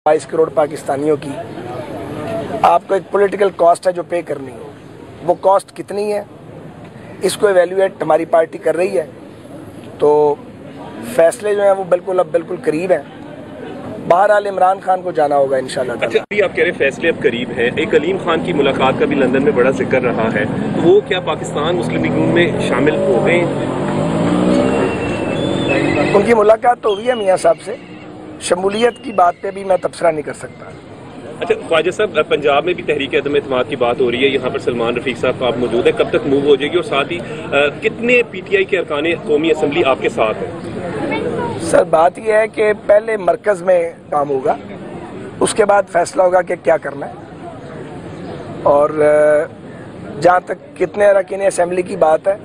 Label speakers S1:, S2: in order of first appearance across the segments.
S1: 22 करोड़ पाकिस्तानियों की आपको एक पॉलिटिकल कॉस्ट है जो पे करनी है। वो कॉस्ट कितनी है इसको एवेल्यूएट हमारी पार्टी कर रही है। तो फैसले जो हैं वो अब बिल्कुल करीब हैं। बहरहाल इमरान खान को जाना होगा इंशाल्लाह।
S2: अच्छा, अभी आप कह रहे हैं फैसले अब करीब हैं। एक अलीम खान की मुलाकात का भी लंदन में बड़ा जिक्र रहा है, तो वो क्या पाकिस्तान मुस्लिम लीग नून में शामिल हो गए?
S1: उनकी मुलाकात तो हुई है मियाँ साहब से, शमूलियत की बात पे भी मैं तबसरा नहीं कर सकता।
S2: अच्छा ख्वाजा साहब, पंजाब में भी तहरीक अदम एतमाद की बात हो रही है, यहाँ पर सलमान रफीक साहब आप मौजूद है, कब तक मूव हो जाएगी? और साथ ही कितने पीटीआई के अरकान कौमी असम्बली आपके साथ है?
S1: सर बात यह है कि पहले मरकज़ में काम होगा, उसके बाद फैसला होगा कि क्या करना है। और जहाँ तक कितने अरकान असम्बली की बात है,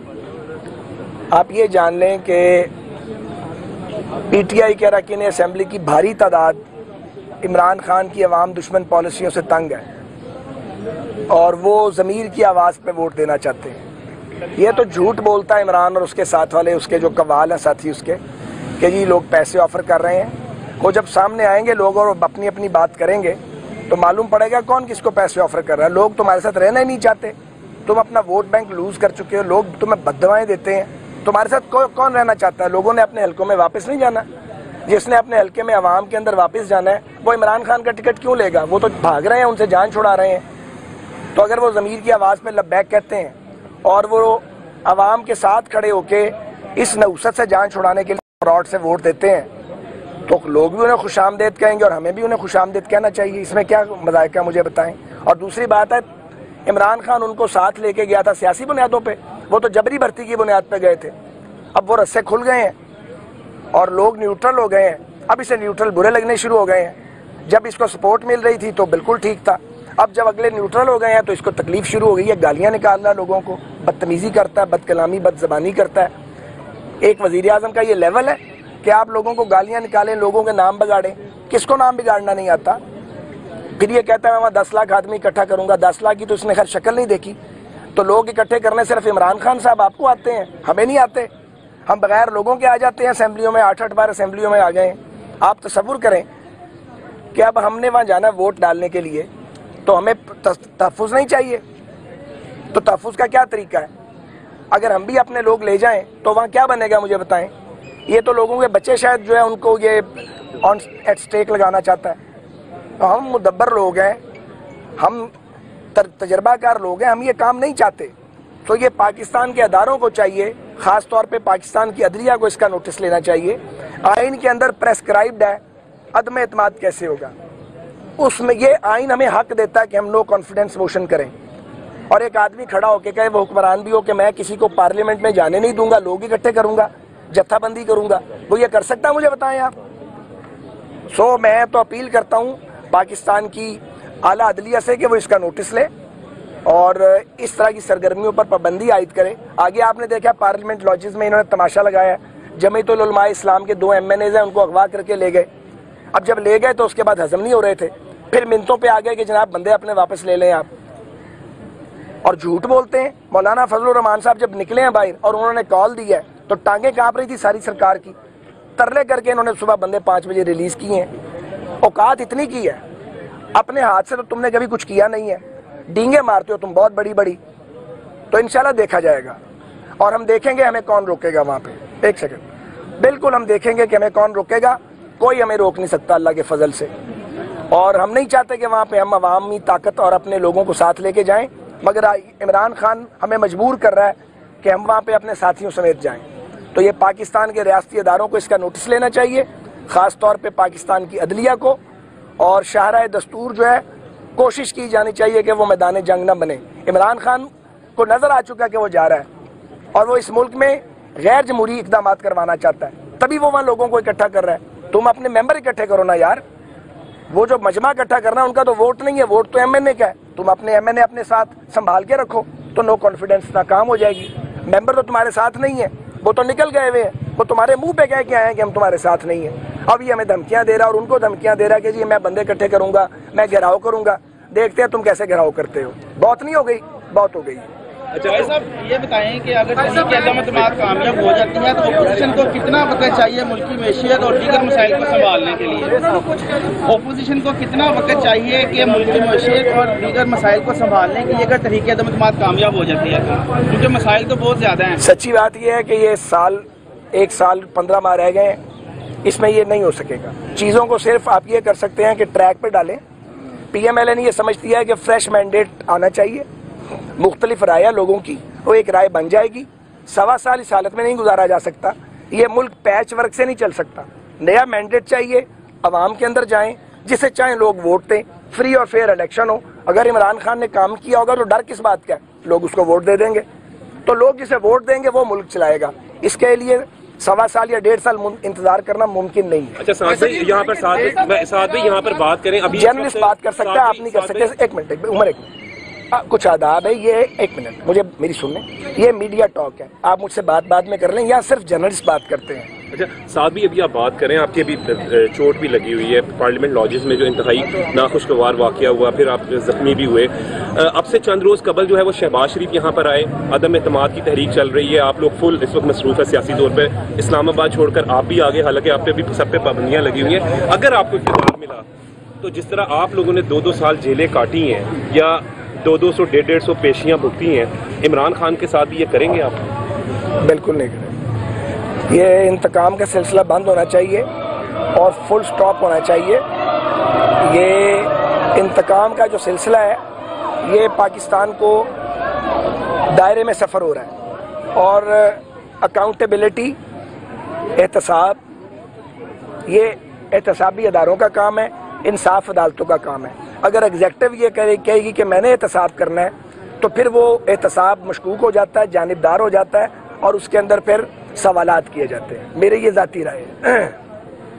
S1: आप ये जान लें कि पीटीआई के अरकान असम्बली की भारी तादाद इमरान खान की अवाम दुश्मन पॉलिसियों से तंग है और वो ज़मीर की आवाज़ पे वोट देना चाहते हैं। ये तो झूठ बोलता है इमरान और उसके साथ वाले, उसके जो कवाल हैं साथी उसके, कि जी लोग पैसे ऑफ़र कर रहे हैं। वो जब सामने आएंगे लोग और अपनी अपनी बात करेंगे तो मालूम पड़ेगा कौन किसको पैसे ऑफ़र कर रहा है। लोग तुम्हारे साथ रहना ही नहीं चाहते, तुम अपना वोट बैंक लूज़ कर चुके हो, लोग तुम्हें बददुआएं देते हैं। तुम्हारे साथ कौन रहना चाहता है? लोगों ने अपने हलकों में वापस नहीं जाना। जिसने अपने हल्के में आवाम के अंदर वापस जाना है वो इमरान खान का टिकट क्यों लेगा? वो तो भाग रहे हैं, उनसे जान छुड़ा रहे हैं। तो अगर वो ज़मीर की आवाज़ पे लब्बैक कहते हैं और वो आवाम के साथ खड़े होके इस नौसत से जान छुड़ाने के लिए फ्रॉड से वोट देते हैं तो लोग भी उन्हें खुशामदेद कहेंगे और हमें भी उन्हें खुशामदेद कहना चाहिए। इसमें क्या मज़ायका मुझे बताएं। और दूसरी बात है, इमरान खान उनको साथ लेके गया था सियासी बुनियादों पर, वो तो जबरी भर्ती की बुनियाद पर गए थे। अब वो रस्से खुल गए हैं और लोग न्यूट्रल हो गए हैं। अब इसे न्यूट्रल बुरे लगने शुरू हो गए हैं। जब इसको सपोर्ट मिल रही थी तो बिल्कुल ठीक था, अब जब अगले न्यूट्रल हो गए हैं तो इसको तकलीफ शुरू हो गई है। गालियां निकाल रहा है लोगों को, बदतमीजी करता है, बदकलामी बदजबानी करता है। एक वजीर आजम का ये लेवल है कि आप लोगों को गालियां निकालें, लोगों के नाम बिगाड़ें। किसको नाम बिगाड़ना नहीं आता? फिर ये कहता है मैं वहाँ 10 लाख आदमी इकट्ठा करूंगा। 10 लाख की तो उसने खैर शक्ल नहीं देखी। तो लोग इकट्ठे करने सिर्फ इमरान खान साहब आपको आते हैं, हमें नहीं आते। हम बगैर लोगों के आ जाते हैं असेंबलियों में, 8-8 बार असेंबलियों में आ गए। आप तसव्वुर करें कि अब हमने वहाँ जाना वोट डालने के लिए तो हमें तहफ़्फ़ुज़ नहीं चाहिए। तो तहफ़्फ़ुज़ का क्या तरीका है? अगर हम भी अपने लोग ले जाएं तो वहाँ क्या बनेगा मुझे बताएं। ये तो लोगों के बच्चे शायद जो है उनको ये ऑन एट स्टेक लगाना चाहता है। तो हम मुदब्बर लोग हैं, हम तजर्बाकार लोग हैं, हम ये काम नहीं चाहते। तो ये पाकिस्तान के अदारों को चाहिए, ख़ास तौर पे पाकिस्तान की अदलिया को इसका नोटिस लेना चाहिए। आइन के अंदर प्रेस्क्राइब्ड है, अदम एतमाद कैसे होगा? उसमें ये आइन हमें हक देता है कि हम नो कॉन्फिडेंस मोशन करें और एक आदमी खड़ा होकर कहे, वो हुक्मरान भी हो, कि मैं किसी को पार्लियामेंट में जाने नहीं दूंगा, लोग इकट्ठे करूंगा, जत्थाबंदी करूंगा। वो ये कर सकता है? मुझे बताएं आप। सो मैं तो अपील करता हूँ पाकिस्तान की आला अदलिया से कि वो इसका नोटिस ले और इस तरह की सरगर्मियों पर पाबंदी आयद करे। आगे आपने देखा पार्लियामेंट लॉजेस में इन्होंने तमाशा लगाया। जमीयतुल उलमा इस्लाम के 2 MNAs हैं, उनको अगवा करके ले गए। अब जब ले गए तो उसके बाद हजम नहीं हो रहे थे, फिर मिनतों पे आ गए कि जनाब बंदे अपने वापस ले लें आप, और झूठ बोलते हैं। मौलाना फजलुर रहमान साहब जब निकले हैं बाहर और उन्होंने कॉल दी है तो टांगे काँप रही थी सारी सरकार की। तरले करके इन्होंने सुबह बंदे 5 बजे रिलीज किए हैं। औकात इतनी की है, अपने हाथ से तो तुमने कभी कुछ किया नहीं है, डींगे मारते हो तुम बहुत बड़ी बड़ी। तो इंशाल्लाह देखा जाएगा और हम देखेंगे हमें कौन रोकेगा वहाँ पे। एक सेकंड, बिल्कुल हम देखेंगे कि हमें कौन रोकेगा। कोई हमें रोक नहीं सकता अल्लाह के फजल से। और हम नहीं चाहते कि वहाँ पे हम अवामी ताकत और अपने लोगों को साथ लेके जाएं, मगर इमरान खान हमें मजबूर कर रहा है कि हम वहाँ पे अपने साथियों समेत जाएं। तो ये पाकिस्तान के रियासती अदारों को इसका नोटिस लेना चाहिए, ख़ास तौर पर पाकिस्तान की अदलिया को। और शाहराए दस्तूर जो है कोशिश की जानी चाहिए कि वो मैदान जंग न बने। इमरान खान को नजर आ चुका है कि वो जा रहा है और वो इस मुल्क में गैर जमहूरी इक़दाम करवाना चाहता है, तभी वो वहाँ लोगों को इकट्ठा कर रहा है। तुम अपने मेंबर इकट्ठे करो ना यार। वो जो मजमा इकट्ठा करना उनका तो वोट नहीं है, वोट तो MNA का है। तुम अपने MNA अपने साथ संभाल के रखो तो नो कॉन्फिडेंस नाकाम हो जाएगी। मेंबर तो तुम्हारे साथ नहीं है, वो तो निकल गए हुए हैं, वो तुम्हारे मुंह पे कह के आए हैं कि हम तुम्हारे साथ नहीं है। अब ये हमें धमकियां दे रहा है और उनको धमकियां दे रहा है कि जी मैं बंदे इकट्ठे करूंगा, मैं घेराव करूंगा। देखते हैं तुम कैसे घेराव करते हो। बहुत नहीं हो गई? बहुत हो गई।
S2: अच्छा
S3: भाई साहब ये बताएं कि अगर तहरीक अदम एतमाद कामयाब हो जाती है तो अपोजिशन को कितना वक्त चाहिए मुल्क की मैशियत और दीगर मसाइल को संभालने के लिए? अपोजिशन को कितना वक्त चाहिए कि मुल्क की मैशियत और दीगर मसाइल को संभालने के लिए अगर तहरीक अदम एतमाद कामयाब हो जाती है तो? क्योंकि मसाइल तो बहुत ज़्यादा हैं।
S1: सच्ची बात यह है कि ये एक साल 15 माह रह गए, इसमें ये नहीं हो सकेगा। चीज़ों को सिर्फ आप ये कर सकते हैं कि ट्रैक पर डालें। PMLN ये समझती है कि फ्रेश मैंडेट आना चाहिए, मुख्तलिफ राय लोगों की, वो एक राय बन जाएगी। 1.25 साल इस हालत में नहीं गुजारा जा सकता। ये मुल्क पैच वर्क से नहीं चल सकता। नया मैंडेट चाहिए, अवाम के अंदर जाएं, जिसे चाहें लोग वोट दें, फ्री और फेयर इलेक्शन हो। अगर इमरान खान ने काम किया होगा तो डर किस बात का है? लोग उसको वोट दे देंगे, तो लोग जिसे वोट देंगे वो मुल्क चलाएगा। इसके लिए 1.25 साल या 1.5 साल इंतजार करना मुमकिन नहीं है।
S2: अच्छा साथ में यहाँ पर बात करें, अभी
S1: जर्नलिस्ट बात कर सकता है, आप नहीं कर सकते। एक मिनट उमर, एक मिनट, कुछ आदाब है। ये एक मिनट मुझे मेरी सुनने, ये मीडिया टॉक है, आप मुझसे बात में कर लें, यहाँ सिर्फ जर्नलिस्ट बात करते हैं।
S2: अच्छा साथ भी अभी आप बात करें, आपकी अभी चोट भी लगी हुई है पार्लियामेंट लॉजेस में, जो इंतहाई नाखुशगवार वाकया हुआ, फिर आप जख्मी भी हुए। अब से चंद रोज़ कबल जो है वो शहबाज शरीफ यहाँ पर आए, अदम एतमाद की तहरीक चल रही है, आप लोग फुल इस वक्त मसरूफ है सियासी तौर पर। इस्लामाबाद छोड़कर आप भी आगे, हालांकि आप पे भी सब पे पाबंदियाँ लगी हुई हैं। अगर आपको इख्तियार मिला तो जिस तरह आप लोगों ने 2-2 साल जेलें काटी हैं या 200 150 पेशियाँ भुगती हैं, इमरान खान के साथ भी ये करेंगे आप?
S1: बिल्कुल नहीं करेंगे। ये इंतकाम का सिलसिला बंद होना चाहिए और फुल स्टॉप होना चाहिए। ये इंतकाम का जो सिलसिला है ये पाकिस्तान को दायरे में सफ़र हो रहा है, और अकाउंटेबिलिटी, एहतसाब, ये एहतसाबी अदारों का काम है, इंसाफ अदालतों का काम है। अगर एग्जेक्टिव ये कहेगी कि मैंने एहतसाब करना है तो फिर वो एहतसाब मशकूक हो जाता है, जानिबदार हो जाता है, और उसके अंदर फिर सवालात किए जाते हैं। मेरे ये ज़ाती राय है।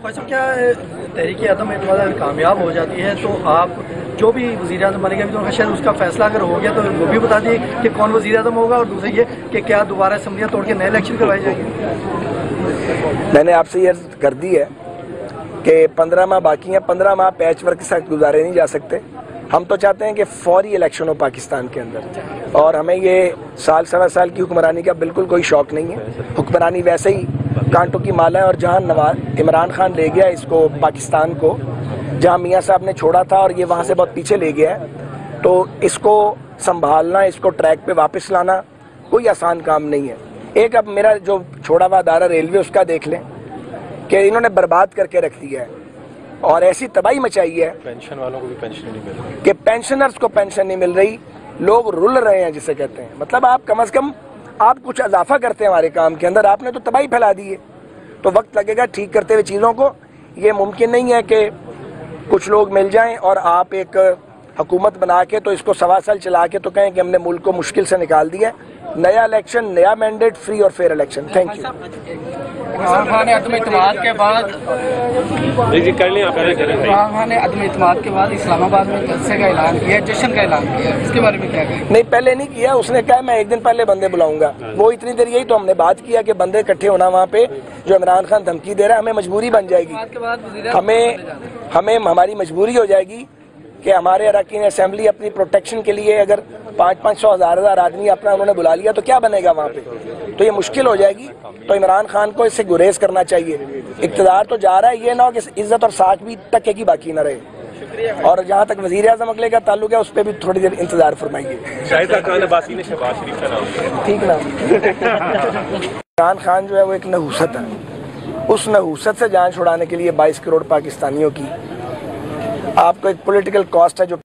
S4: अच्छा, क्या तहरीक अदम एतमाद अगर कामयाब हो जाती है तो आप जो भी वज़ीर आज़म बनेगा तो शायद उसका फैसला अगर हो गया तो वो भी बता दिए कि कौन वज़ीर आज़म होगा, और दूसरी ये कि क्या दोबारा असम्बलियाँ तोड़ के नए इलेक्शन करवाए जाएंगे?
S1: मैंने आपसे ये कर दी है कि 15 माह बाकी हैं। 15 माह पैच वर्क के साथ गुजारे नहीं जा सकते। हम तो चाहते हैं कि फौरी इलेक्शन हो पाकिस्तान के अंदर, और हमें ये 1.25 साल की हुक्मरानी का बिल्कुल कोई शौक़ नहीं है। हुक्मरानी वैसे ही कांटों की माला है, और जहाँ इमरान खान ले गया इसको, पाकिस्तान को, जहाँ मियाँ साहब ने छोड़ा था और ये वहाँ से बहुत पीछे ले गया है, तो इसको संभालना, इसको ट्रैक पे वापस लाना कोई आसान काम नहीं है। एक अब मेरा जो छोड़ा हुआ अदारा रेलवे, उसका देख लें कि इन्होंने बर्बाद करके रख दिया है और ऐसी तबाही मचाई है,
S5: पेंशन वालों को भी पेंशन नहीं मिल रही,
S1: कि पेंशनर्स को पेंशन नहीं मिल रही, लोग रुल रहे हैं जिसे कहते हैं। मतलब आप कम से कम आप कुछ इजाफा करते हैं हमारे काम के अंदर, आपने तो तबाही फैला दी है। तो वक्त लगेगा ठीक करते हुए चीज़ों को। ये मुमकिन नहीं है कि कुछ लोग मिल जाएं और आप एक हुकूमत बना के तो इसको 1.25 साल चला के तो कहें कि हमने मुल्क को मुश्किल से निकाल दिया। नया इलेक्शन, नया मैंडेट, फ्री और fair election. Thank you.
S3: Imran Khan ने अदम एतमाद के बाद इस्लामाबाद में जलसे का ऐलान किया, जश्न का ऐलान किया, इसके बारे में क्या कहेंगे?
S1: नहीं, पहले नहीं किया। उसने कहा मैं एक दिन पहले बंदे बुलाऊंगा। वो इतनी देर यही तो हमने बात किया कि बंदे इकट्ठे होना वहाँ पे, जो इमरान खान धमकी दे रहा है, हमें मजबूरी बन जाएगी। हमें हमारी मजबूरी हो जाएगी कि हमारे अरकान असेंबली अपनी प्रोटेक्शन के लिए अगर 500-500 हज़ार आदमी अपना उन्होंने बुला लिया तो क्या बनेगा वहाँ पे? तो ये मुश्किल हो जाएगी। तो इमरान खान को इससे गुरेज करना चाहिए। इक़्तिदार तो जा रहा है, ये ना हो कि इज्जत और साख भी टके की बाकी ना रहे। और जहाँ तक वज़ीर आज़म अगले का ताल्लुक है, उस पर भी थोड़ी देर इंतजार फरमाइए। ठीक ना। इमरान खान जो है वो एक नहूसत है। उस नहूसत से जान छुड़ाने के लिए 22 करोड़ पाकिस्तानियों की आपको एक पॉलिटिकल कॉस्ट है जो